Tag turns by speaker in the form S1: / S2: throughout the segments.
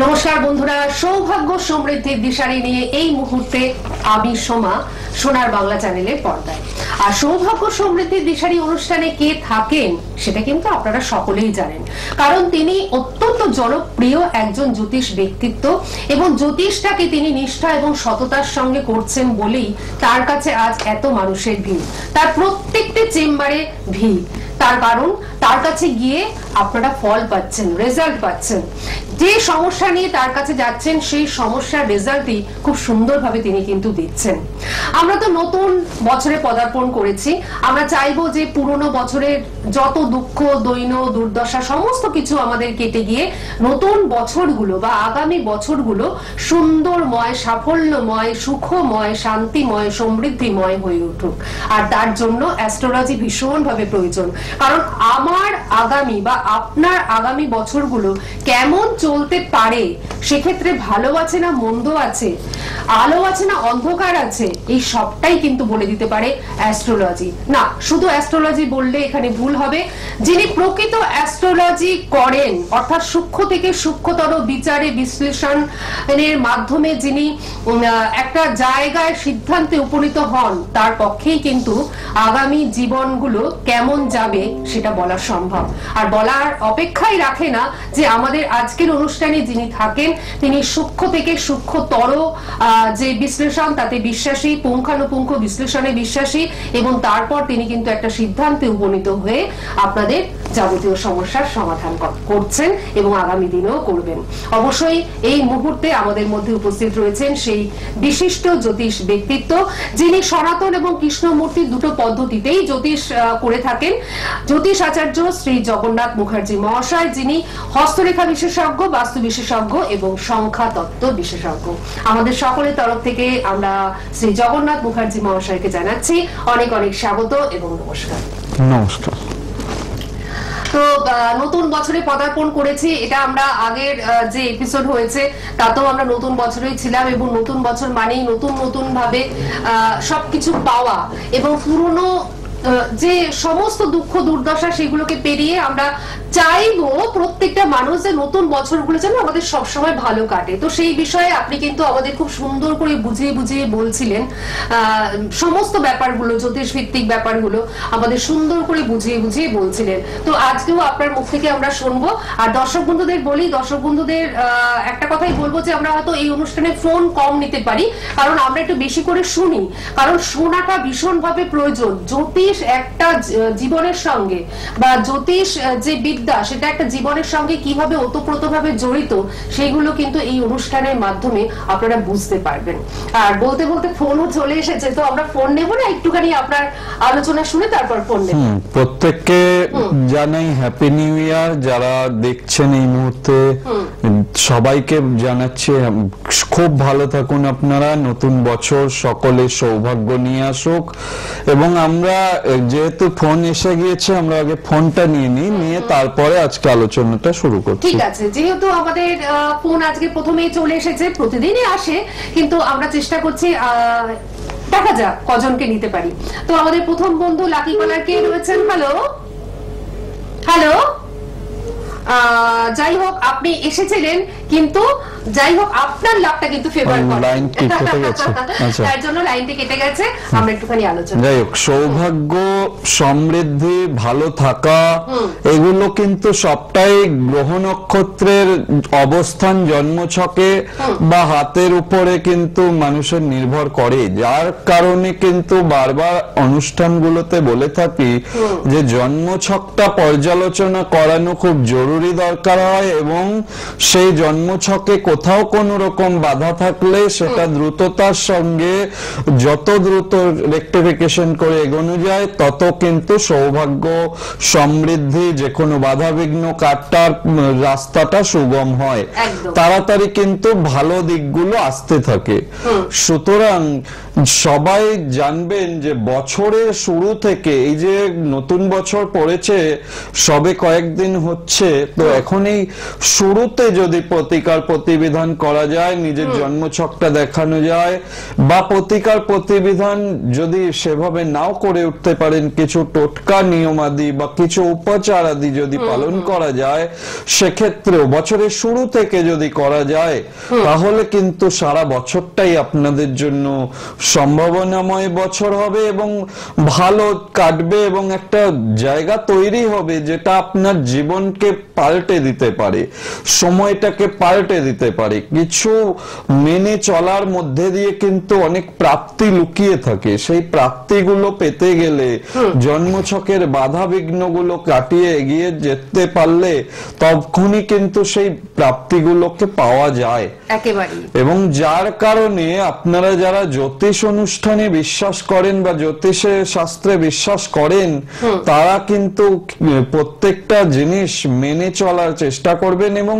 S1: নমস্কার বন্ধুরা, সৌভাগ্য সমৃদ্ধির দিশারি নিয়ে এই মুহূর্তে আমি সোমা সোনার বাংলা চ্যানেলের পর্দায়। আর সৌভাগ্য সমৃদ্ধির দিশারি অনুষ্ঠানে কে থাকেন সেটা কিন্তু আপনারা সকলেই জানেন, কারণ তিনি অত্যন্ত জনপ্রিয় একজন জ্যোতিষ ব্যক্তিত্ব এবং জ্যোতিষটাকে তিনি নিষ্ঠা এবং সততার সঙ্গে করছেন বলেই তার কাছে আজ এত মানুষের ভিড়, তার প্রত্যেকটি চেম্বারে ভিড়। তার কারণ তার কাছে গিয়ে আপনারা ফল পাচ্ছেন, রেজাল্ট পাচ্ছেন। যে সমস্যা নিয়ে তার কাছে যাচ্ছেন সেই সমস্যার রেজাল্টই খুব সুন্দরভাবে তিনি কিন্তু দিচ্ছেন। আমরা তো নতুন বছরে পদার্পণ করেছি, আমরা চাইবো যে পুরনো বছরের যত দুঃখ দৈন্য দুর্দশা সমস্ত কিছু আমাদের কেটে গিয়ে নতুন বছরগুলো বা আগামী বছরগুলো সুন্দরময়, সাফল্যময়, সুখময়, শান্তিময়, সমৃদ্ধিময় হয়ে উঠুক। আর তার জন্য অ্যাস্ট্রোলজি ভীষণভাবে প্রয়োজন, কারণ আমার আগামী বা আপনার আগামী বছরগুলো কেমন চলতে পারে, সেক্ষেত্রে ভালো আছে না মন্দ আছে, আলো আছে না অন্ধকার আছে, এই সবটাই কিন্তু বলে দিতে পারে অ্যাস্ট্রোলজি। না, শুধু অ্যাস্ট্রোলজি বললে এখানে ভুল হবে। যিনি প্রকৃত অ্যাস্ট্রোলজি করেন, অর্থাৎ সূক্ষ্ম থেকে সূক্ষ্মতর বিচারে বিশ্লেষণের মাধ্যমে যিনি একটা জায়গায় সিদ্ধান্তে উপনীত হন, তার পক্ষেই কিন্তু আগামী জীবনগুলো কেমন যাবে সেটা বলা সম্ভব। আর বলার অপেক্ষাই রাখে না যে আমাদের আজকের অনুষ্ঠানে যিনি থাকেন তিনি সূক্ষ্ম থেকে সূক্ষ্মতর যে বিশ্লেষণ তাতে বিশ্বাসী, পুঙ্খানুপুঙ্খ বিশ্লেষণে বিশ্বাসী, এবং তারপর তিনি কিন্তু একটা সিদ্ধান্তে উপনীত হয়ে আপনাদের যাবতীয় সমস্যার সমাধান করছেন এবং আগামী দিনেও করবেন। অবশ্যই এই মুহূর্তে আমাদের মধ্যে উপস্থিত রয়েছেন সেই বিশিষ্ট জ্যোতিষ ব্যক্তিত্ব, যিনি সনাতন এবং কৃষ্ণমূর্তির দুটো পদ্ধতিতেই জ্যোতিষ করে থাকেন। জ্যোতিষ আচার্য শ্রী জগন্নাথ মুখার্জি মহাশয়, যিনি হস্তরেখা বিশেষজ্ঞ, বাস্তু বিশেষজ্ঞ এবং সংখ্যা তত্ত্ব বিশেষজ্ঞ। আমাদের সকলের তরফ থেকে আমরা শ্রী জগন্নাথ মুখার্জি মহাশয়কে জানাচ্ছি অনেক অনেক স্বাগত এবং নমস্কার।
S2: নমস্কার।
S1: তো নতুন বছরে পদার্পণ করেছি, এটা আমরা আগের যে এপিসোড হয়েছে তাতেও আমরা নতুন বছরেই ছিলাম, এবং নতুন বছর মানেই নতুন নতুন ভাবে সবকিছু পাওয়া এবং পুরনো যে সমস্ত দুঃখ দুর্দশা সেগুলোকে পেরিয়ে আমরা চাইবো প্রত্যেকটা মানুষ যে নতুন বছরগুলো যেন আমাদের সবসময় ভালো কাটে। তো সেই বিষয়ে আপনি কিন্তু আমাদের খুব সুন্দর করে বুঝিয়ে বুঝিয়ে বলছিলেন সমস্ত ব্যাপারগুলো, জ্যোতিষ ভিত্তিক ব্যাপারগুলো আমাদের সুন্দর করে বুঝিয়ে বুঝিয়ে বলছিলেন। তো আজকেও আপনার মুখ থেকে আমরা শুনবো। আর দর্শক বন্ধুদের বলি, দর্শক বন্ধুদের একটা কথাই বলবো যে আমরা হয়তো এই অনুষ্ঠানে ফোন কম নিতে পারি, কারণ আমরা একটু বেশি করে শুনি, কারণ শোনাটা ভীষণভাবে প্রয়োজন। জ্যোতিষ একটা জীবনের সঙ্গে বা জ্যোতিষ যে বিদ্যা সেটা একটা জীবনের সঙ্গে কিভাবে ওতপ্রোতভাবে জড়িত, সেইগুলো কিন্তু এই অনুষ্ঠানের মাধ্যমে আপনারা বুঝতে পারবেন। আর বলতে বলতে ফোনও চলে এসেছে, তো আমরা ফোন নেব না, একটুখানি আপনার আলোচনা শুনে তারপর ফোন নেব।
S2: প্রত্যেককে জানাই হ্যাপি নিউ ইয়ার। যারা দেখছেন এই মুহূর্তে সবাইকে জানাচ্ছি খুব ভালো থাকুন আপনারা, নতুন বছর সকলে সৌভাগ্য নিয়ে আসুক। এবং আমরা যেহেতু ফোন এসে গিয়েছে, আমরা আগে ফোনটা নিয়ে তারপরে আজকে আলোচনাটা শুরু করছি।
S1: ঠিক আছে, যেহেতু আমাদের ফোন আজকে প্রথমেই চলে এসেছে, প্রতিদিনই আসে, কিন্তু আমরা চেষ্টা করছি দেখা যাক কজনকে নিতে পারি। তো আমাদের প্রথম বন্ধু লাকি কলার কে রয়েছেন? হ্যালো হ্যালো, যাই হোক আপনি এসেছিলেন, কিন্তু যাই হোক আপনার লাভটা কিন্তু ফেভার করে,
S2: লাইন কেটে গেছে,
S1: তার জন্য লাইনটা কেটে গেছে। আমরা একটুখানি আলোচনা।
S2: যাই হোক, সৌভাগ্য, সমৃদ্ধি, ভালো থাকা, এগুলো কিন্তু সবটাই গ্রহ নক্ষত্রের অবস্থান, জন্মছকে বা হাতের উপরে কিন্তু মানুষের নির্ভর করে। যার কারণে কিন্তু বারবার অনুষ্ঠানগুলোতে বলে থাকি যে জন্মছকটা পর্যালোচনা করানো খুব জরুরি দরকার হয়, এবং সেই জন্মছকে কোথাও কোনো রকম বাধা থাকলে সেটা দ্রুততার সঙ্গে যত দ্রুত রেকটিফিকেশন করে এগোনো যায়, তত কিন্তু সৌভাগ্য, সমৃদ্ধি, যে কোনো বাধা বিঘ্ন কাটার রাস্তাটা সুগম হয়, তাড়াতাড়ি কিন্তু ভালো দিকগুলো আসতে থাকে। সুতরাং সবাই জানবেন যে বছরের শুরু থেকে, এই যে নতুন বছর পড়েছে সবে কয়েকদিন হচ্ছে, তো এখন এই শুরুতে যদি প্রতিকার প্রতিবিধান করা যায়, নিজের জন্মছকটা দেখানো যায়, বা প্রতিকার প্রতিবিধান যদি সেভাবে নাও করে উঠতে পারেন, কিছু টোটকা নিয়মাদি বা কিছু উপচার আদি যদি পালন করা যায়, সেক্ষেত্রেও বছরের শুরু থেকে যদি করা যায়, তাহলে কিন্তু সারা বছরটাই আপনাদের জন্য সম্ভাবনাময় বছর হবে এবং ভালো কাটবে, এবং একটা জায়গা তৈরি হবে যেটা আপনার জীবনকে পাল্টে দিতে পারে, সময়টাকে পাল্টে দিতে পারে। কিছু মেনে চলার মধ্যে দিয়ে কিন্তু অনেক প্রাপ্তি লুকিয়ে থাকে, সেই প্রাপ্তিগুলো পেতে গেলে জন্মছকের বাধা বিঘ্নগুলো কাটিয়ে এগিয়ে যেতে পারলে তখনই কিন্তু সেই প্রাপ্তিগুলোকে পাওয়া যায়
S1: একেবারে।
S2: এবং যার কারণে আপনারা যারা জ্যোতিষ অনুষ্ঠানে বিশ্বাস করেন বা জ্যোতিষের শাস্ত্রে বিশ্বাস করেন, তারা কিন্তু প্রত্যেকটা জিনিস মেনে চলার চেষ্টা করবেন এবং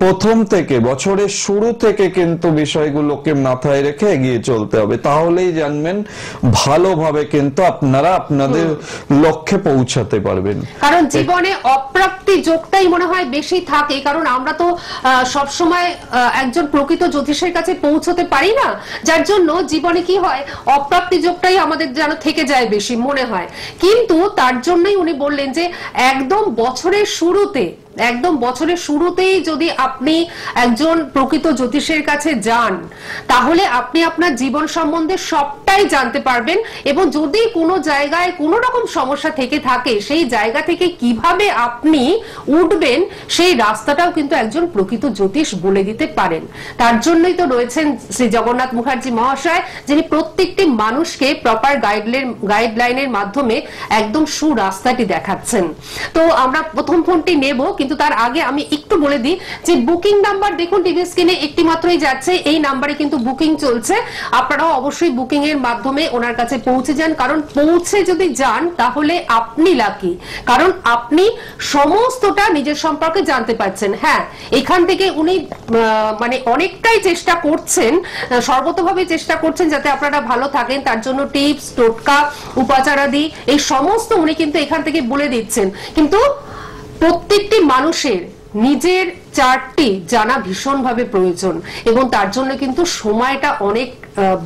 S2: প্রথম থেকে, বছরের শুরু থেকে কিন্তু বিষয়গুলোকে মাথায় রেখে এগিয়ে চলতে হবে। তাহলেই জানবেন ভালোভাবে কিন্তু আপনারা আপনাদের লক্ষ্যে পৌঁছাতে পারবেন।
S1: কারণ জীবনে অপ্রাপ্তি যোগটাই মনে হয় বেশি থাকে, কারণ আমরা তো সবসময় একজন প্রকৃত জ্যোতিষের কাছে পৌঁছতে পারি না, যার জন্য জীবনে কি হয়, অপ্রাপ্তি যোগটাই আমাদের যেন থেকে যায় বেশি মনে হয়। কিন্তু তার জন্যই উনি বললেন যে একদম বছরের শুরুতেই যদি আপনি একজন প্রকৃত জ্যোতিষের কাছে যান, তাহলে আপনি আপনার জীবন সম্বন্ধে সবটাই জানতে পারবেন, এবং যদি কোনো জায়গায় কোনো রকম সমস্যা থেকে থাকে, সেই জায়গা থেকে কিভাবে আপনি উঠবেন সেই রাস্তাটাও কিন্তু একজন প্রকৃত জ্যোতিষ বলে দিতে পারেন। তার জন্যই তো রয়েছেন শ্রী জগন্নাথ মুখার্জি মহাশয়, যিনি প্রত্যেকটি মানুষকে প্রপার গাইডলাইনের মাধ্যমে একদম সুরাস্তাটি দেখাচ্ছেন। তো আমরা প্রথম ফোনটি নেব, কিন্তু তার আগে আমি একটু বলে দিই যে বুকিং নাম্বার দেখুন টিভি স্ক্রিনে একটি মাত্রই যাচ্ছে, এই নাম্বারে কিন্তু বুকিং চলছে। আপনারাও অবশ্যই বুকিং এর মাধ্যমে ওনার কাছে পৌঁছে যান, কারণ পৌঁছে যদি যান তাহলে আপনি লাকি, কারণ আপনি সমস্তটা নিজের সম্পর্কে জানতে পারছেন। হ্যাঁ, এখান থেকে উনি মানে অনেকটাই চেষ্টা করছেন, সর্বতভাবে চেষ্টা করছেন যাতে আপনারা ভালো থাকেন, তার জন্য টিপস, টোটকা, উপাচারাদি এই সমস্ত উনি কিন্তু এখান থেকে বলে দিচ্ছেন। কিন্তু প্রত্যেকটি মানুষের নিজের চার্টটি জানা ভীষণভাবে প্রয়োজন, এবং তার জন্য কিন্তু সময়টা অনেক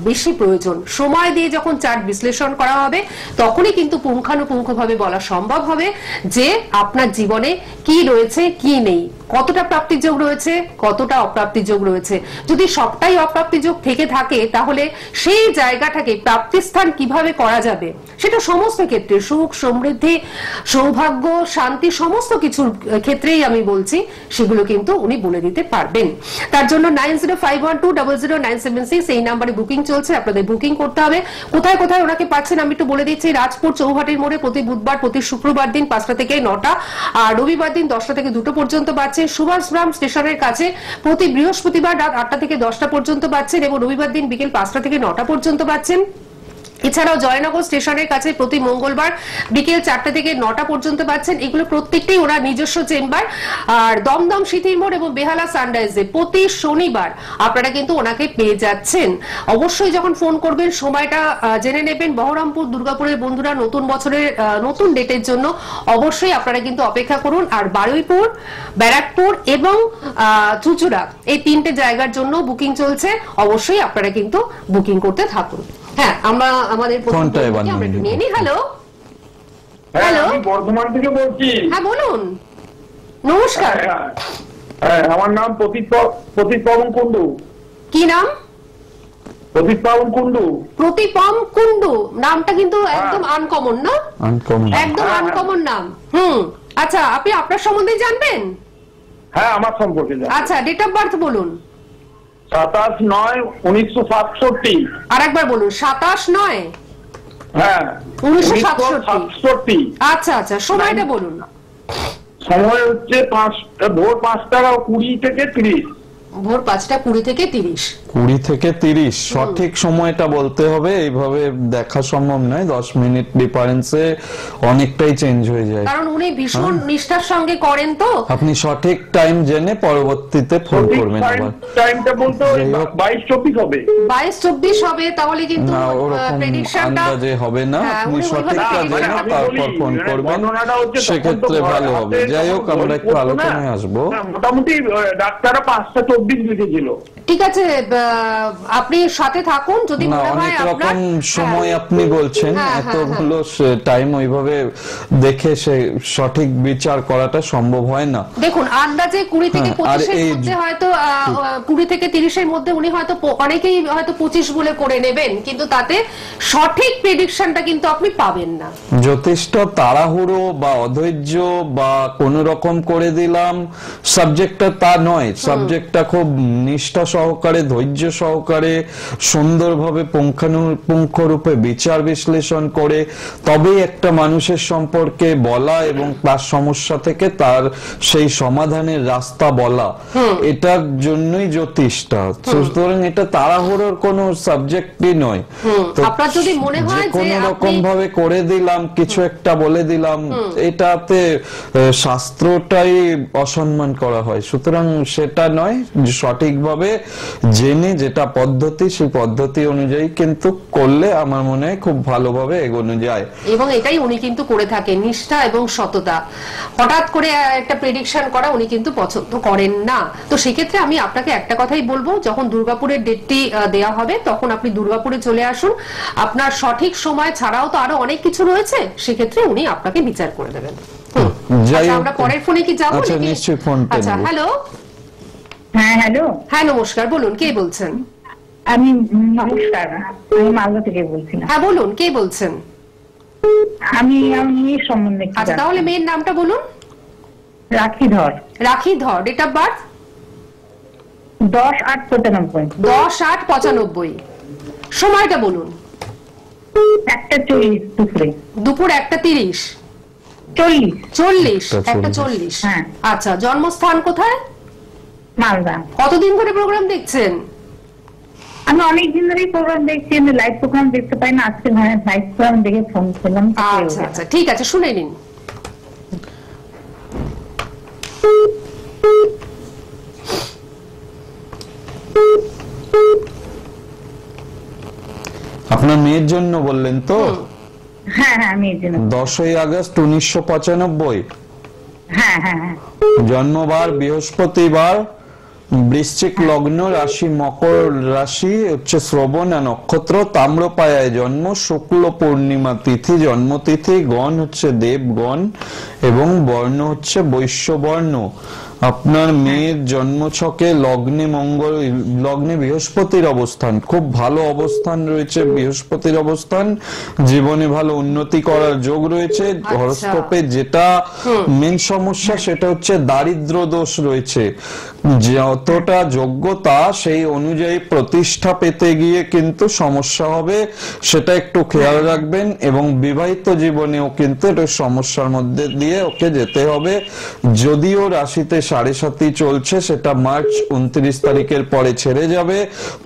S1: বেশি প্রয়োজন। সময় দিয়ে যখন চার্ট বিশ্লেষণ করা হবে, তখনই কিন্তু পুঙ্খানুপুঙ্খভাবে বলা সম্ভব হবে যে আপনার জীবনে কি রয়েছে কি নেই, কতটা প্রাপ্তির যোগ রয়েছে, কতটা অপ্রাপ্তির যোগ রয়েছে। যদি সবটাই অপ্রাপ্তির যোগ থেকে থাকে, তাহলে সেই জায়গাটাকে প্রাপ্তিস্থান কিভাবে করা যাবে, সেটা সমস্ত ক্ষেত্রে সুখ, সমৃদ্ধি, সৌভাগ্য, শান্তি, সমস্ত কিছুর ক্ষেত্রেই আমি বলছি, সেগুলো কিন্তু উনি বলে দিতে পারবেন। তার জন্য 9051200976 এই নাম্বারে বুকিং চলছে, আপনাদের বুকিং করতে হবে। কোথায় কোথায় ওনাকে পাচ্ছেন আমি একটু বলে দিচ্ছি। রাজপুর চৌহাটির মোড়ে প্রতি বুধবার, প্রতি শুক্রবার দিন 5টা থেকে 9টা, আর রবিবার দিন 10টা থেকে 2টো পর্যন্ত পাচ্ছেন। সুভাষগ্রাম স্টেশনের কাছে প্রতি বৃহস্পতিবার রাত 8টা থেকে 10টা পর্যন্ত পাচ্ছেন, এবং রবিবার দিন বিকেল 5টা থেকে 9টা পর্যন্ত পাচ্ছেন। এছাড়াও জয়নগর স্টেশনের কাছে প্রতি মঙ্গলবার বিকেল 4টা থেকে 9টা পর্যন্ত পাচ্ছেন। এগুলো প্রত্যেকটাই ওনার নিজস্ব চেম্বার। আর দমদম সিথির মোড় এবং বেহালা সানরাইজে প্রতি শনিবার আপনারা কিন্তু ওনাকে পেয়ে যাচ্ছেন। অবশ্যই যখন ফোন করবেন সময়টা জেনে নেবেন। বহরমপুর, দুর্গাপুরের বন্ধুরা নতুন বছরের নতুন ডেটের জন্য অবশ্যই আপনারা কিন্তু অপেক্ষা করুন। আর বারুইপুর, ব্যারাকপুর এবং চুচুড়া এই 3টে জায়গার জন্য বুকিং চলছে, অবশ্যই আপনারা কিন্তু বুকিং করতে থাকুন। হ্যাঁ, আমরা আমাদের নিয়ে নিই। হ্যালো হ্যালো,
S3: বর্ধমান থেকে বলছি।
S1: হ্যাঁ বলুন, নমস্কার।
S3: আমার নাম প্রতীক পাবন কুন্ডু।
S1: কি নাম?
S3: প্রতীক পাবন কুন্ডু।
S1: প্রতিপম কুন্ডু নামটা কিন্তু একদম আনকমন না? একদম আনকমন নাম। আচ্ছা, আপনি আপনার সম্বন্ধে জানবেন?
S3: হ্যাঁ, আমার সম্পর্কে।
S1: আচ্ছা, ডেট অফ বার্থ বলুন।
S3: 27/9/1967।
S1: আর একবার বলুন। 27/9?
S3: হ্যাঁ,
S1: 1967। আচ্ছা আচ্ছা, সময়টা বলুন।
S3: সময় হচ্ছে ভোর 5টা 20 থেকে 30।
S1: ভোর 5:20 থেকে 30।
S2: 20 থেকে 30 সঠিক সময়টা বলতে হবে, এইভাবে দেখা সম্ভব নয়। 10 মিনিট ডিফারেন্সে অনেকটাই চেঞ্জ হয়ে যায়।
S1: কারণ উনি ভীষণ নিষ্ঠার সঙ্গে করেন, তো
S2: আপনি সঠিক টাইম জেনে পরবর্তীতে ফোন করবেন আবার।
S3: টাইমটা বলতে 22-24 হবে।
S1: 22-24 হবে, তাহলে কিন্তু
S2: না, ওরকম
S1: প্রেডিকশনটা
S2: আন্দাজে হবে না। আপনি
S1: উনি
S2: সঠিকটা
S1: ওইভাবে
S2: জেনে
S3: আমি
S2: তারপর
S3: বলি,
S2: ফোন করবেন,
S3: ঘটনাটা হচ্ছে তখন তো
S2: সেক্ষেত্রে ভালো হবে।
S3: হাতে
S2: যাই হোক,
S3: তখন
S2: আমরা
S3: বই
S2: একটু
S3: পড়তো না।
S2: আলোচনায় আসবো।
S3: মোটামুটি ডাক্তাররা 5:24 লিখেছিল।
S1: ঠিক আছে, আপনি সাথে থাকুন। যদি
S2: না,
S1: মনে হয়
S2: অনেক
S1: আপনার
S2: রকম সময় আপনি বলছেন,
S1: হ্যাঁ,
S2: এতগুলো টাইম ওইভাবে দেখে সে সঠিক বিচার করাটা সম্ভব হয় না।
S1: দেখুন, আন্দাজে 20 থেকে
S2: হ্যাঁ, আর
S1: 25 এর
S2: এই
S1: মধ্যে হয়তো 20 থেকে 30 এর মধ্যে উনি হয়তো অনেকেই হয়তো 25 বলে করে নেবেন, কিন্তু তাতে সঠিক প্রেডিকশনটা কিন্তু আপনি পাবেন না।
S2: যথেষ্ট তাড়াহুড়ো বা অধৈর্য বা কোন রকম করে দিলাম সাবজেক্টটা তা নয়। সাবজেক্টটা খুব নিষ্ঠা সহকারে, ধৈর্য সহকারে, সুন্দরভাবে পুঙ্খানুপুঙ্খ রূপে বিচার বিশ্লেষণ করে তবেই একটা মানুষের সম্পর্কে বলা এবং তার সমস্যা থেকে তার সেই সমাধানের রাস্তা বলা, এটার জন্যই জ্যোতিষটা। সুতরাং এটা তাড়াহুড়োর কোনো সাবজেক্টই নয়। তো
S1: আপনার যদি মনে হয় যে
S2: কোনো রকম
S1: আপনি
S2: ভাবে করে দিলাম, কিছু একটা বলে দিলাম, এটাতে শাস্ত্রটাই অসম্মান করা হয়। সুতরাং সেটা নয়, সঠিকভাবে জেনে যেটা পদ্ধতি, সেই পদ্ধতি অনুযায়ী কিন্তু করলে আমার মনে হয় খুব ভালোভাবে এগোনো যায়।
S1: এবং এটাই উনি কিন্তু করে থাকেন, নিষ্ঠা এবং সততা। হঠাৎ করে একটা প্রেডিকশন করা উনি কিন্তু পছন্দ করেন না। তো সেক্ষেত্রে আমি আপনাকে একটা কথাই বলবো, যখন দুর্গাপুরের ডেটটি দেওয়া হবে তখন আপনি দুর্গাপুরে চলে আসুন। আপনার সঠিক সময় ছাড়াও তো আরো অনেক কিছু রয়েছে, সেক্ষেত্রে উনি আপনাকে বিচার করে দেবেন।
S2: যাই
S1: আচ্ছা,
S2: হোক,
S1: আমরা পরের ফোনে কি যাবো
S2: আচ্ছা,
S1: নাকি?
S2: নিশ্চয়ই ফোনটা
S1: আচ্ছা,
S2: নেব।
S1: হ্যালো।
S4: হ্যাঁ, হ্যালো।
S1: হ্যাঁ, নমস্কার, বলুন কে বলছেন?
S4: আমি নমস্কার, আমি মালদা থেকে বলছিলাম।
S1: হ্যাঁ, বলুন কে বলছেন?
S4: আমি আমার মেয়ের সম্বন্ধে একটু
S1: আচ্ছা,
S4: জানতে
S1: তাহলে মেয়ের নামটা বলুন।
S4: চাই। রাখি ধর,
S1: রাখি ধর, ডেট অফ বার্থ
S4: 10/8/95।
S1: 10/8/95। সময়টা বলুন।
S4: 1:40 দুপুরে।
S1: দুপুর 1:30।
S4: 40
S1: 40,
S2: 1:40।
S1: 1:40।
S4: হ্যাঁ।
S1: আচ্ছা, জন্মস্থান কোথায়?
S4: মালদা।
S1: কতদিন ধরে প্রোগ্রাম দেখছেন?
S4: আমি অনেকদিন ধরেই প্রোগ্রাম দেখছি, আমি লাইভ প্রোগ্রাম দেখতে পাই না। আজকে লাইভ প্রোগ্রাম দেখে ফোন করলাম।
S1: আচ্ছা আচ্ছা, ঠিক আছে, শুনে নিন।
S2: আপনার মেয়ের জন্য বললেন তো?
S4: হ্যাঁ হ্যাঁ, আমি এই জন্য।
S2: 10ই আগস্ট 1995,
S4: হ্যাঁ হ্যাঁ হ্যাঁ।
S2: জন্মবার বৃহস্পতিবার, বৃশ্চিক লগ্ন, রাশি মকর রাশি, হচ্ছে শ্রবণা নক্ষত্র, তাম্রপায়ায় জন্ম, শুক্ল পূর্ণিমা তিথি জন্মতিথি, গণ হচ্ছে দেবগণ এবং বর্ণ হচ্ছে বৈশ্য বর্ণ। আপনার মেয়ের জন্মছকে লগ্নে বৃহস্পতির অবস্থান, খুব ভালো অবস্থান রয়েছে বৃহস্পতির অবস্থান। জীবনে ভালো উন্নতি করার যোগ রয়েছে। হরস্কোপে যেটা মেন সমস্যা সেটা হচ্ছে দারিদ্র দোষ রয়েছে। যতটা যোগ্যতা সেই অনুযায়ী প্রতিষ্ঠা পেতে গিয়ে কিন্তু সমস্যা হবে, সেটা একটু খেয়াল রাখবেন। এবং বিবাহিত জীবনেও কিন্তু এটা সমস্যার মধ্যে দিয়ে ওকে যেতে হবে। যদিও রাশিতে 7.5 চলছে, সেটা মার্চ 29 তারিখের পরে ছেড়ে যাবে।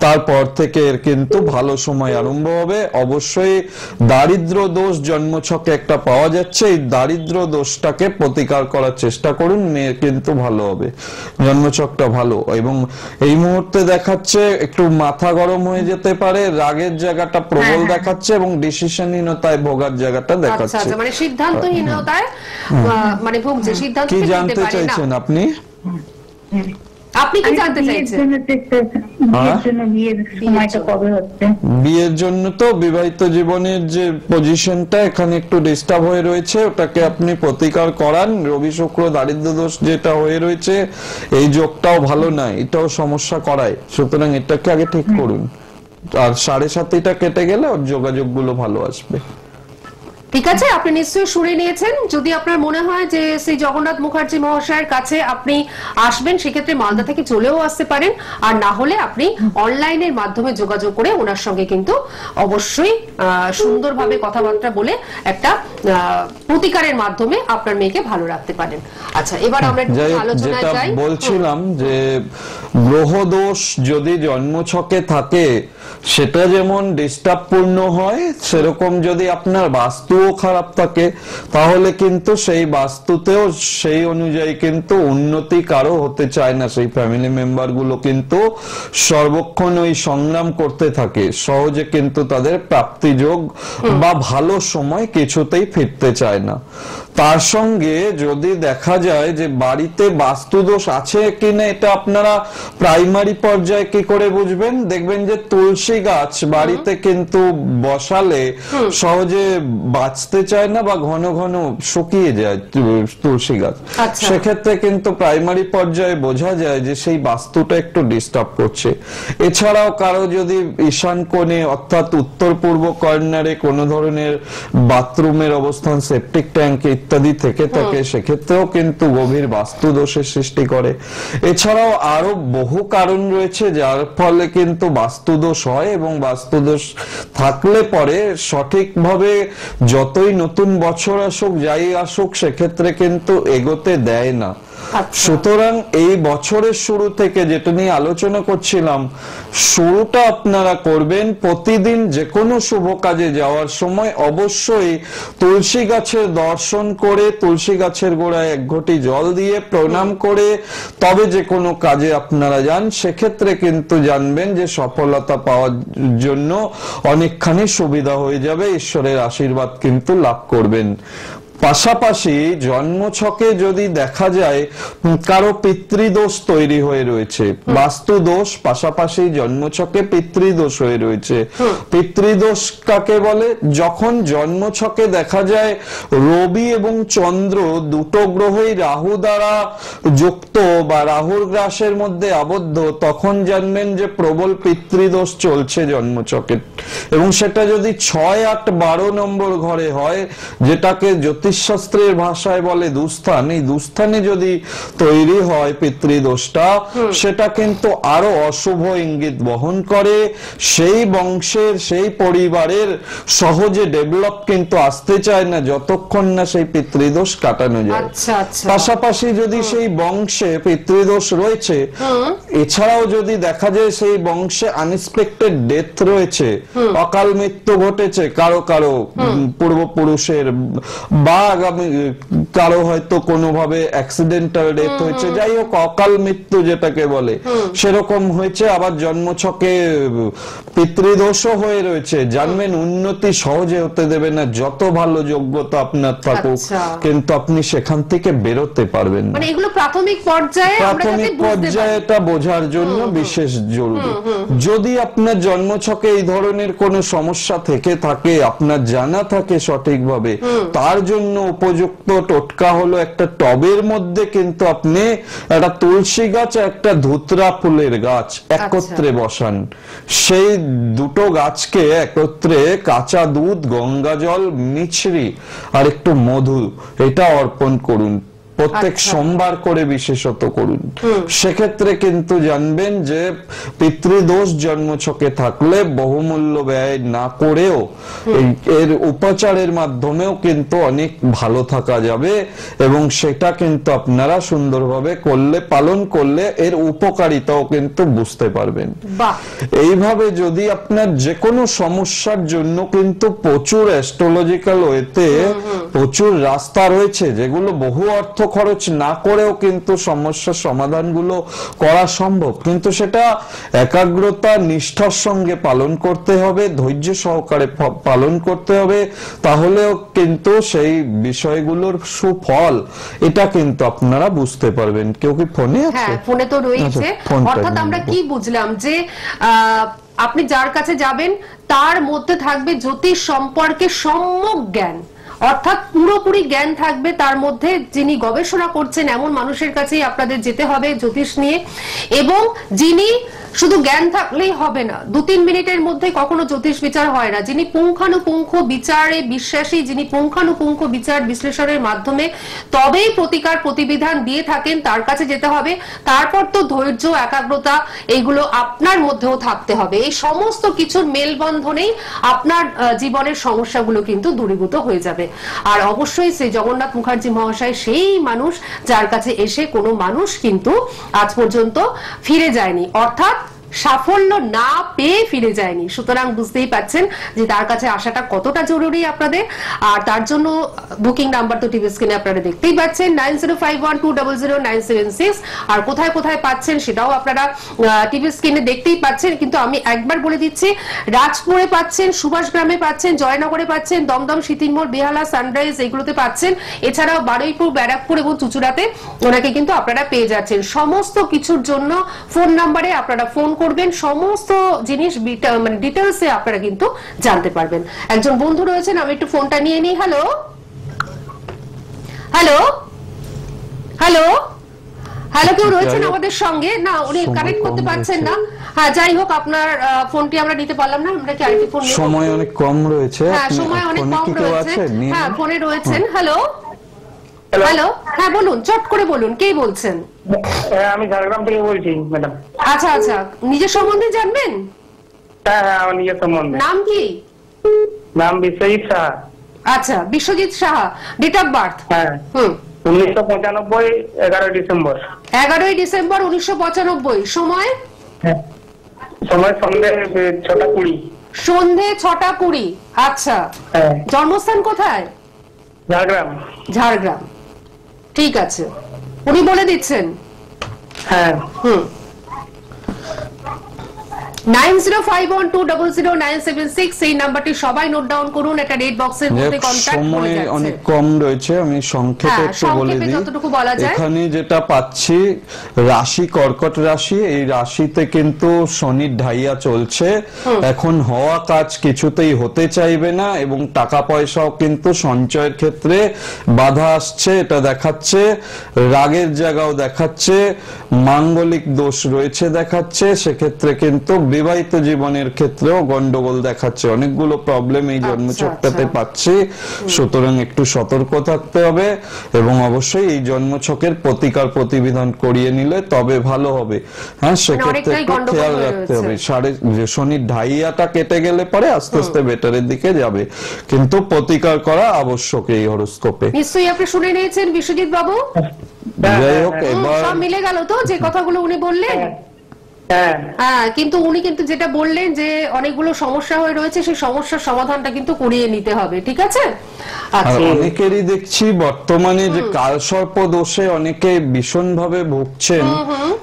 S2: তারপর থেকে এর কিন্তু ভালো সময় আরম্ভ হবে। অবশ্যই দারিদ্র দোষ জন্মছকে একটা পাওয়া যাচ্ছে, এই দারিদ্র দোষটাকে প্রতিকার করার চেষ্টা করুন, মেয়ের কিন্তু ভালো হবে। জন্মছকটা ভালো। এবং এই মুহূর্তে দেখাচ্ছে একটু মাথা গরম হয়ে যেতে পারে, রাগের জায়গাটা প্রবল দেখাচ্ছে এবং ডিসিশনহীনতায় ভোগার জায়গাটা
S1: আচ্ছা
S2: দেখাচ্ছে।
S1: আচ্ছা, মানে সিদ্ধান্তহীনতায় মানে ভুগছে, সিদ্ধান্ত
S2: কি
S1: নিতে
S2: জানতে
S1: পারে না।
S2: চাইছেন আপনি?
S1: আপনি কি
S4: আমি
S1: জানতে
S4: বিয়ের
S1: চাইছেন?
S4: জন্য বিয়ের সময়টা কবে হচ্ছে?
S2: বিয়ের জন্য তো বিবাহিত জীবনের যে পজিশনটা এখানে একটু ডিস্টার্ব হয়ে রয়েছে, ওটাকে আপনি প্রতিকার করান। রবি শুক্র দারিদ্র দোষ যেটা হয়ে রয়েছে, এই যোগটাও ভালো নয়, এটাও সমস্যা করায়। সুতরাং এটাকে আগে ঠিক করুন, আর 7.5টা কেটে গেলে ওর যোগাযোগ গুলো ভালো আসবে।
S1: ঠিক আছে, আপনি নিশ্চয়ই শুনে নিয়েছেন। যদি আপনার মনে হয় যে শ্রী জগন্নাথ মুখার্জি মহাশয়ের কাছে আপনি আসবেন, সেক্ষেত্রে মালদা থেকে চলেও আসতে পারেন। আর না হলে আপনি অনলাইনের মাধ্যমে যোগাযোগ করে ওনার সঙ্গে কিন্তু অবশ্যই সুন্দরভাবে কথাবার্তা বলে একটা প্রতিকারের মাধ্যমে আপনার মেয়েকে ভালো রাখতে পারেন। আচ্ছা, এবার আমরা
S2: যাই হোক,
S1: আলোচনায়
S2: যেটা
S1: যাই।
S2: বলছিলাম যে গ্রহ দোষ যদি জন্মছকে থাকে সেটা যেমন ডিস্টার্ব পূর্ণ হয়, সেরকম যদি আপনার বাস্তুও খারাপ থাকে তাহলে কিন্তু সেই বাস্তুতেও সেই অনুযায়ী কিন্তু উন্নতি কারো হতে চায় না। সেই ফ্যামিলি মেম্বার গুলো কিন্তু সর্বক্ষণ ওই সংগ্রাম করতে থাকে, সহজে কিন্তু তাদের প্রাপ্তিযোগ বা ভালো সময় কিছুতেই ফিরতে চায় না। তার সঙ্গে যদি দেখা যায় যে বাড়িতে বাস্তুদোষ আছে কিনা এটা আপনারা প্রাইমারি পর্যায়ে কি করে বুঝবেন, দেখবেন যে তুলসী গাছ বাড়িতে কিন্তু বসালে সহজে বাঁচতে চায় না বা ঘন ঘন শুকিয়ে যায় তুলসী গাছ। সেক্ষেত্রে কিন্তু প্রাইমারি পর্যায়ে বোঝা যায় যে সেই বাস্তুটা একটু ডিস্টার্ব করছে। এছাড়াও কারো যদি ঈশান কোণে অর্থাৎ উত্তর পূর্ব কর্নারে কোনো ধরনের বাথরুমের অবস্থান, সেপটিক ট্যাঙ্ক ইত্যাদি থেকে থাকে, সেক্ষেত্রেও কিন্তু গভীর বাস্তু দোষের সৃষ্টি করে। এছাড়াও আরো বহু কারণ রয়েছে যার ফলে কিন্তু বাস্তু দোষ হয়, এবং বাস্তু দোষ থাকলে পরে সঠিকভাবে যতই নতুন বছর আসুক যাই আসুক সেক্ষেত্রে কিন্তু এগোতে দেয় না। সুতরাং এই বছরের শুরু থেকে যেটা নিয়ে আলোচনা করছিলাম, শুরুটা আপনারা করবেন প্রতিদিন যে কোনো শুভ কাজে যাওয়ার সময় অবশ্যই তুলসী গাছের দর্শন করে, তুলসী গাছের গোড়ায় এক ঘটি জল দিয়ে প্রণাম করে তবে যে কোনো কাজে আপনারা যান, সেক্ষেত্রে কিন্তু জানবেন যে সফলতা পাওয়ার জন্য অনেকখানি সুবিধা হয়ে যাবে, ঈশ্বরের আশীর্বাদ কিন্তু লাভ করবেন। পাশাপাশি জন্মছকে যদি দেখা যায় কারো পিতৃদোষ তৈরি হয়ে রয়েছে, বাস্তু দোষ পাশাপাশি জন্মছকে পিতৃদোষ হয়ে রয়েছে। পিতৃদোষ কাকে বলে? যখন জন্মছকে দেখা যায় রবি এবং চন্দ্র দুটো গ্রহই রাহু দ্বারা যুক্ত বা রাহুর গ্রাসের মধ্যে আবদ্ধ, তখন জানবেন যে প্রবল পিতৃদোষ চলছে জন্মছকে। এবং সেটা যদি 6, 8, 12 নম্বর ঘরে হয়, যেটাকে জ্যোতিষশাস্ত্রের ভাষায় বলে দুস্থান, এই দুস্থানে যদি তৈরি হয় পিতৃদোষটা, সেটা কিন্তু আরো অশুভ ইঙ্গিত বহন করে। সেই বংশের সেই পরিবারের সহজে ডেভেলপ কিন্তু আসতে চায় না যতক্ষণ না সেই পিতৃদোষ কাটানো যায়। পাশাপাশি যদি সেই বংশে পিতৃদোষ রয়েছে, এছাড়াও যদি দেখা যায় সেই বংশে আনএক্সপেক্টেড ডেথ রয়েছে, অকাল মৃত্যু ঘটেছে কারো কারো পূর্বপুরুষের, বা আগামী কারো হয়তো কোনোভাবে অ্যাক্সিডেন্টাল ডেথ হয়েছে, যাই হোক অকাল মৃত্যু যেটাকে বলে সেরকম হয়েছে, আবার জন্মছকে পিতৃদোষও হয়ে রয়েছে, জানবেন উন্নতি সহজে হতে দেবে না, যত ভালো যোগ্যতা আপনার থাকুক কিন্তু আপনি সেখান থেকে বেরোতে পারবেন না।
S1: মানে এগুলো প্রাথমিক পর্যায়ে
S2: এটা বোঝার জন্য বিশেষ জরুরি। যদি আপনার জন্মছকে এই ধরনের কোন সমস্যা থেকে থাকে, আপনার জানা থাকে সঠিকভাবে, তার জন্য উপযুক্ত টোটকা হলো একটা টবের মধ্যে কিন্তু আপনি একটা তুলসী গাছ আর একটা ধুতরা ফুলের গাছ একত্রে বসান। সেই দুটো গাছকে একত্রে কাঁচা দুধ, গঙ্গা জল, মিছরি আর একটু মধু এটা অর্পণ করুন, প্রত্যেক সোমবার করে বিশেষত করুন। সেক্ষেত্রে কিন্তু জানবেন যে পিতৃদোষ জন্মছকে থাকলে বহুমূল্য ব্যয় না করেও এর উপচারের মাধ্যমেও কিন্তু অনেক ভালো থাকা যাবে, এবং সেটা কিন্তু আপনারা সুন্দরভাবে করলে, পালন করলে এর উপকারিতাও কিন্তু বুঝতে পারবেন। এইভাবে যদি আপনার যে কোনো সমস্যার জন্য কিন্তু প্রচুর অ্যাস্ট্রোলজিক্যাল ওয়েতে প্রচুর রাস্তা রয়েছে, যেগুলো বহু অর্থ খরচ না করেও কিন্তু সমস্যার সমাধানগুলো করা সম্ভব, কিন্তু সেটা একাগ্রতা নিষ্ঠার সঙ্গে পালন করতে হবে, ধৈর্য সহকারে পালন করতে হবে, তাহলেও কিন্তু সেই বিষয়গুলোর সুফল এটা কিন্তু আপনারা বুঝতে পারবেন। কেউ কি ফোনে আছে?
S1: হ্যাঁ, ফোনে তো রয়েছে। অর্থাৎ আমরা কি বুঝলাম যে আপনি যার কাছে যাবেন তার মধ্যে থাকবে জ্যোতিষ সম্পর্কে সম্যক জ্ঞান, অর্থাৎ পুরোপুরি জ্ঞান থাকবে তার মধ্যে, যিনি গবেষণা করছেন এমন মানুষের কাছেই আপনাদের যেতে হবে জ্যোতিষ নিয়ে, এবং যিনি শুধু জ্ঞান থাকলেই হবে না, 2-3 মিনিটের মধ্যে কখনো জ্যোতিষ বিচার হয় না। যিনি পুঙ্খানুপুঙ্খ বিচারে বিশ্বাসী, যিনি পুঙ্খানুপুঙ্খ বিচার বিশ্লেষণের মাধ্যমে তবেই প্রতিকার প্রতিবিধান দিয়ে থাকেন, তার কাছে যেতে হবে। তারপর তো ধৈর্য, একাগ্রতা এইগুলো আপনার মধ্যেও থাকতে হবে। এই সমস্ত কিছুর মেলবন্ধনেই আপনার জীবনের সমস্যাগুলো কিন্তু দূরীভূত হয়ে যাবে। আর অবশ্যই সেই জগন্নাথ মুখার্জি মহাশয় সেই মানুষ যার কাছে এসে কোনো মানুষ কিন্তু আজ পর্যন্ত ফিরে যায়নি, অর্থাৎ সাফল্য না পেয়ে ফিরে যায়নি। সুতরাং বুঝতেই পাচ্ছেন যে তার কাছে আসাটা কতটা জরুরি আপনাদের। আর তার জন্য বুকিং নাম্বার তো টিভি স্ক্রিনে আপনারা দেখতেই পাচ্ছেন, 9051200976। আর কোথায় কোথায় পাচ্ছেন সেটাও আপনারা টিভি স্ক্রিনে দেখতেই পাচ্ছেন। কিন্তু আমি একবার বলে দিচ্ছি, রাজপুরে পাচ্ছেন, সুভাষগ্রামে পাচ্ছেন, জয়নগরে পাচ্ছেন, দমদম, সিতিনমোড়, বেহালা, সানরাইজ এগুলোতে পাচ্ছেন। এছাড়াও বারুইপুর, ব্যারাকপুর এবং চুচুড়াতে ওনাকে কিন্তু আপনারা পেয়ে যাচ্ছেন। সমস্ত কিছুর জন্য ফোন নাম্বারে আপনারা ফোন করবেন, সমস্ত জিনিস মানে ডিটেইলসে আপনারা কিন্তু জানতে পারবেন। একজন বন্ধু রয়েছেন, আমি একটু ফোনটা নিয়ে নিই। হ্যালো হ্যালো হ্যালো হ্যালো, কেউ রয়েছেন আমাদের সঙ্গে? না, উনি কানেক্ট করতে পারছেন না। হ্যাঁ, যাই হোক, আপনার ফোনটি আমরা নিতে পারলাম না। আমরা কি আরেকটি ফোন নিব?
S2: সময় অনেক কম রয়েছে।
S1: হ্যাঁ, সময় অনেক কম রয়েছে। হ্যাঁ, ফোনে রয়েছেন। হ্যালো হ্যালো, হ্যাঁ বলুন, চট করে বলুন, কে বলছেন?
S3: আমি ঝাড়গ্রাম থেকে বলছি ম্যাডাম।
S1: আচ্ছা আচ্ছা, নিজের সম্বন্ধে জানবেন?
S3: হ্যাঁ হ্যাঁ, আমার নিজের সম্বন্ধে।
S1: নাম কি?
S3: নাম বিশ্বজিৎ সাহা।
S1: আচ্ছা, Biswajit Saha. Date of birth?
S3: হ্যাঁ, 1995, 11 ডিসেম্বর।
S1: 11ই ডিসেম্বর 1995। সময়?
S3: সময় সন্ধ্যে 6:20।
S1: সন্ধে 6:20। আচ্ছা,
S3: হ্যাঁ।
S1: জন্মস্থান কোথায়?
S3: ঝাড়গ্রাম।
S1: ঝাড়গ্রাম, ঠিক আছে, উনি বলে দিচ্ছেন।
S3: হ্যাঁ।
S1: 9051200976 এই নাম্বারটি সবাই নোট ডাউন করুন। এটা রেড বক্সের মধ্যে কন্টাক্ট করে
S2: সময়
S1: যাচ্ছে।
S2: অনেক কম রয়েছে, আমি সংক্ষেপে একটু বলে দিই।
S1: যতটুকু বলা যায়,
S2: এখানে যেটা পাচ্ছি, রাশি কর্কট রাশি, এই রাশিতে কিন্তু শনির ঢাইয়া চলছে। এখন হওয়া কাজ কিছুতেই হতে চাইবে না এবং টাকা পয়সাও কিন্তু সঞ্চয়ের ক্ষেত্রে বাধা আসছে, এটা দেখাচ্ছে। রাগের জায়গাও দেখাচ্ছে, মাঙ্গলিক দোষ রয়েছে দেখাচ্ছে। সেক্ষেত্রে কিন্তু বিবাহিত জীবনের ক্ষেত্রেও গন্ডগোল দেখাচ্ছে, অনেকগুলো প্রবলেম এই জন্মছকটাতে পাচ্ছি। সুতরাং একটু সতর্ক থাকতে হবে এবং অবশ্যই এই জন্মছকের প্রতিকার প্রতিবিধান করিয়ে নিলে তবে ভালো হবে। হ্যাঁ, সেক্ষেত্রে একটু খেয়াল রাখতে হবে। শনির ঢাইয়াটা কেটে গেলে পরে আস্তে আস্তে বেটারের দিকে যাবে, কিন্তু প্রতিকার করা আবশ্যক এই হরোস্কোপে।
S1: নিশ্চয়ই আপনি শুনে নিয়েছেন বিশ্বজিৎ বাবু।
S2: যাই হোক, এবার
S1: সব মিলে গেল তো যে কথাগুলো উনি বললেন? হ্যাঁ, কিন্তু উনি কিন্তু যেটা বললেন যে অনেকগুলো সমস্যা হয়ে রয়েছে, সেই সমস্যার সমাধানটা কিন্তু করিয়ে নিতে হবে, ঠিক আছে?
S2: আর অনেকেরই দেখছি বর্তমানে যে কালসর্প দোষে অনেকে ভীষণ ভাবে ভুগছেন।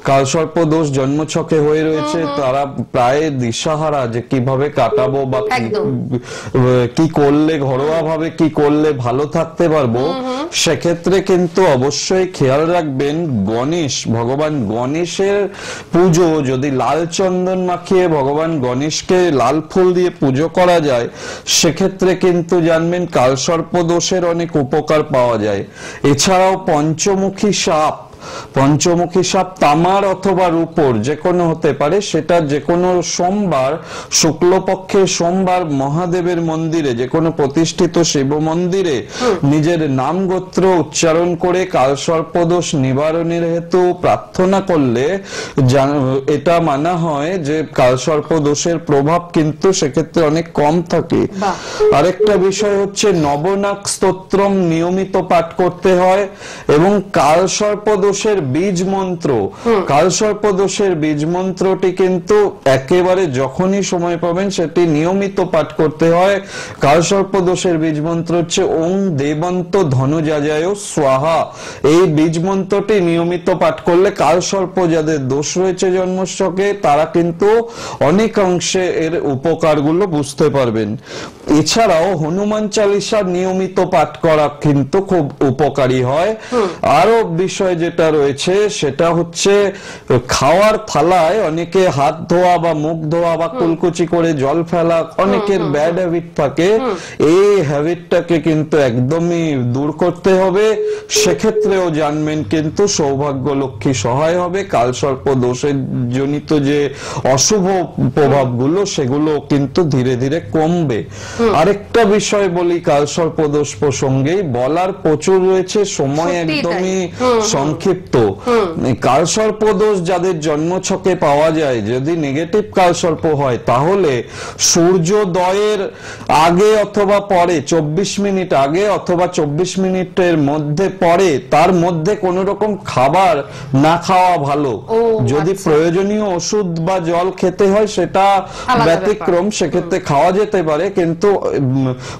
S2: কালসর্প দোষ জন্মছকে হয়ে রয়েছে, তারা প্রায় দিশাহারা যে কিভাবে কাটাবো বা কি করলে, ঘরোয়া ভাবে কি করলে ভালো থাকতে পারবো। সেক্ষেত্রে কিন্তু অবশ্যই খেয়াল রাখবেন, গণেশ, ভগবান গণেশের পুজো যদি লাল চন্দন মাখিয়ে ভগবান গণেশকে লাল ফুল দিয়ে পুজো করা যায়, সেক্ষেত্রে কিন্তু জানবেন কালসর্প দোষের অনেক উপকার পাওয়া যায়। এছাড়াও পঞ্চমুখী সাপ, পঞ্চমুখী সাপ তামার অথবা রূপোর যে কোনো হতে পারে, সেটা যে কোনো সোমবার, শুক্লপক্ষে সোমবার মহাদেবের মন্দিরে, যে কোনো প্রতিষ্ঠিত শিব মন্দিরে নিজের নাম গোত্র উচ্চারণ করে কালসর্পদোষ নিবারণের হেতু প্রার্থনা করলে এটা মানা হয় যে কালসর্পদোষের প্রভাব কিন্তু সেক্ষেত্রে অনেক কম থাকে। আরেকটা বিষয় হচ্ছে নবনাক স্তোত্রম নিয়মিত পাঠ করতে হয় এবং কালসর্পদোষ বীজ মন্ত্র, কালসর্পদোষের বীজ মন্ত্রটি কিন্তু একেবারে যখনই সময় পাবেন সেটি নিয়মিত পাঠ করতে হয়। কালসর্পদোষের বীজ মন্ত্র হচ্ছে ওং দেবন্ত ধনুজাজায় স্বাহা। এই বীজ মন্ত্রটি নিয়মিত পাঠ করলে কালসর্প যাদের দোষ রয়েছে জন্মছকে, তারা কিন্তু অনেকাংশে এর উপকারগুলো বুঝতে পারবেন। এছাড়াও হনুমান চালিসা নিয়মিত পাঠ করা কিন্তু খুব উপকারী হয়। আরো বিষয় যেটা রয়েছে সেটা হচ্ছে খাওয়ার থালায় অনেকে হাত ধোয়া বা মুখ ধোয়া বা কুলকুচি করে জল ফেলা অনেকের ব্যাড হ্যাবিট থাকে, এই হ্যাবিটটাকে কিন্তু একদমই দূর করতে হবে। সেক্ষেত্রেও জানবেন কিন্তু সৌভাগ্য লক্ষ্মী সহায় হবে, কালসর্প দোষের জনিত যে অশুভ প্রভাবগুলো সেগুলো কিন্তু ধীরে ধীরে কমবে। আরেকটা বিষয় বলি কালসর্প দোষ প্রসঙ্গেই, বলার প্রচুর রয়েছে, সময় একদমই সংক্ষিপ্ত। কালসর্প দোষ যাদের জন্মছকে পাওয়া যায়, যদি নেগেটিভ কালসর্প হয় তাহলে সূর্যোদয়ের আগে অথবা পরে 24 মিনিট আগে অথবা 24 মিনিটের মধ্যে পরে, তার মধ্যে কোন রকম খাবার না খাওয়া ভালো। যদি প্রয়োজনীয় ওষুধ বা জল খেতে হয় সেটা ব্যতিক্রম, সেক্ষেত্রে খাওয়া যেতে পারে, কিন্তু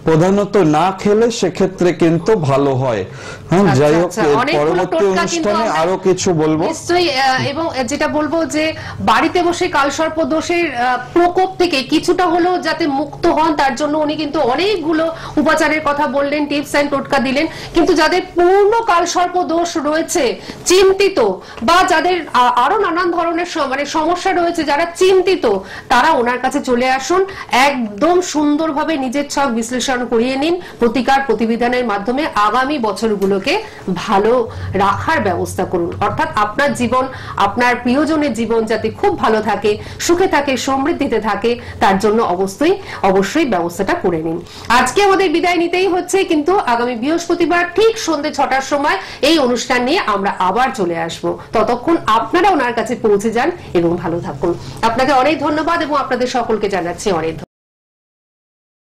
S2: প্রধানত না খেলে সেক্ষেত্রে কিন্তু ভালো হয়। হ্যাঁ, যাই হোক, পরবর্তী অনুষ্ঠানে আরো কিছু বলবো
S1: নিশ্চয়ই। এবং যেটা বলবো যে বাড়িতে বসে কালসর্প দোষের প্রকোপ থেকে কিছুটা হলেও যাতে মুক্ত হন, তার জন্য উনি কিন্তু অনেকগুলো উপাচারের কথা বললেন, টিপস এন্ড টোটকা দিলেন। কিন্তু যাদের পূর্ণ কালসর্প দোষ রয়েছে, চিন্তিত, বা যাদের আরো নানান ধরনের মানে সমস্যা রয়েছে, যারা চিন্তিত, তারা ওনার কাছে চলে আসুন। একদম সুন্দরভাবে নিজের ছক বিশ্লেষণ করিয়ে নিন, প্রতিকার প্রতিবিধানের মাধ্যমে আগামী বছরগুলোকে ভালো রাখার ব্যবস্থা করুন। অর্থাৎ আপনার জীবন, আপনার প্রিয়জনের জীবন যাতে খুব ভালো থাকে, সুখে থাকে, সমৃদ্ধিতে থাকে, তার জন্য অবশ্যই ব্যবস্থাটা করে নিন। আজকে আমাদের বিদায় নিতেই হচ্ছে, কিন্তু আগামী বৃহস্পতিবার ঠিক সন্ধ্যে 6টার সময় এই অনুষ্ঠান নিয়ে আমরা আবার চলে আসব। ততক্ষণ আপনারা ওনার কাছে পৌঁছে যান এবং ভালো থাকুন। আপনাকে অনেক ধন্যবাদ এবং আপনাদের সকলকে জানাচ্ছি অনেক ধন্যবাদ।